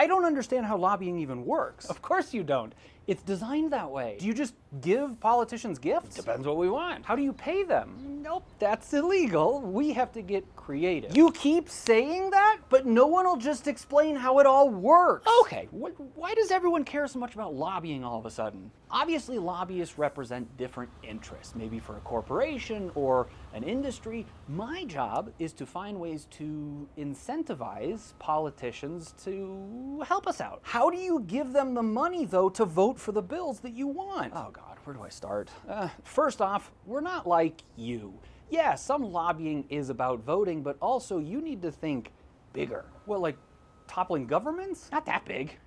I don't understand how lobbying even works. Of course you don't. It's designed that way. Do you just give politicians gifts? Depends what we want. How do you pay them? Nope, that's illegal. We have to get creative. You keep saying that, but no one will just explain how it all works. Okay, why does everyone care so much about lobbying all of a sudden? Obviously, lobbyists represent different interests, maybe for a corporation or an industry. My job is to find ways to incentivize politicians to help us out. How do you give them the money, though, to vote for the bills that you want? Oh God, where do I start? First off, we're not like you. Yeah, some lobbying is about voting, but also you need to think bigger. What, like toppling governments? Not that big.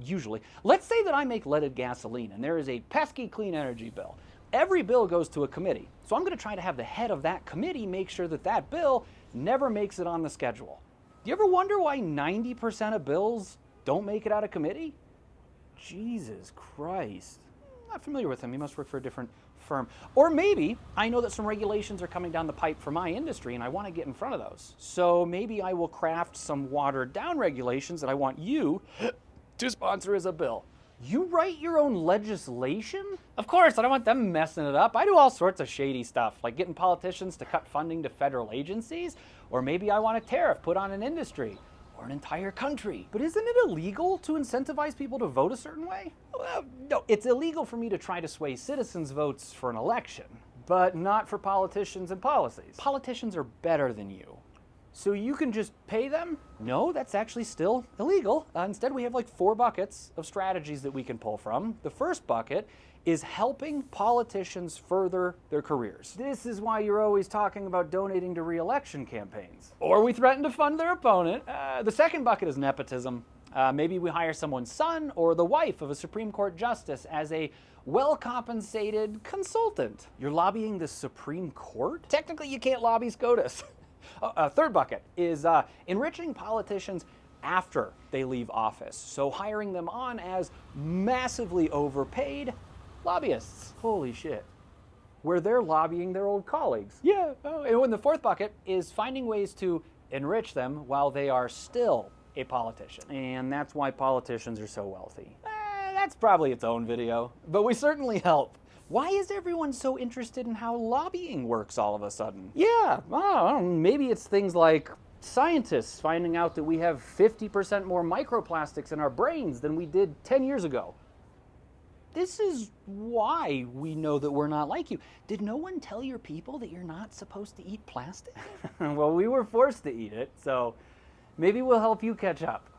Usually. Let's say that I make leaded gasoline and there is a pesky clean energy bill. Every bill goes to a committee. So I'm going to try to have the head of that committee make sure that that bill never makes it on the schedule. Do you ever wonder why 90% of bills don't make it out of committee? Jesus Christ. Not familiar with him. He must work for a different firm. Or maybe I know that some regulations are coming down the pipe for my industry and I want to get in front of those. So maybe I will craft some watered down regulations that I want you to sponsor as a bill. You write your own legislation? Of course, I don't want them messing it up. I do all sorts of shady stuff, like getting politicians to cut funding to federal agencies, or maybe I want a tariff put on an industry, or an entire country. But isn't it illegal to incentivize people to vote a certain way? Well, no, it's illegal for me to try to sway citizens' votes for an election. But not for politicians and policies. Politicians are better than you. So you can just pay them? No, that's actually still illegal. Instead, we have like 4 buckets of strategies that we can pull from. The first bucket is helping politicians further their careers. This is why you're always talking about donating to re-election campaigns. Or we threaten to fund their opponent. The second bucket is nepotism. Maybe we hire someone's son or the wife of a Supreme Court justice as a well-compensated consultant. You're lobbying the Supreme Court? Technically, you can't lobby SCOTUS. Third bucket is enriching politicians after they leave office. So hiring them on as massively overpaid lobbyists. Holy shit. Where they're lobbying their old colleagues. Yeah. Oh, and the fourth bucket is finding ways to enrich them while they are still a politician. And that's why politicians are so wealthy. That's probably its own video, but we certainly help. Why is everyone so interested in how lobbying works all of a sudden? Yeah, I don't know, maybe it's things like scientists finding out that we have 50% more microplastics in our brains than we did 10 years ago. This is why we know that we're not like you. Did no one tell your people that you're not supposed to eat plastic? Well, we were forced to eat it, so maybe we'll help you catch up.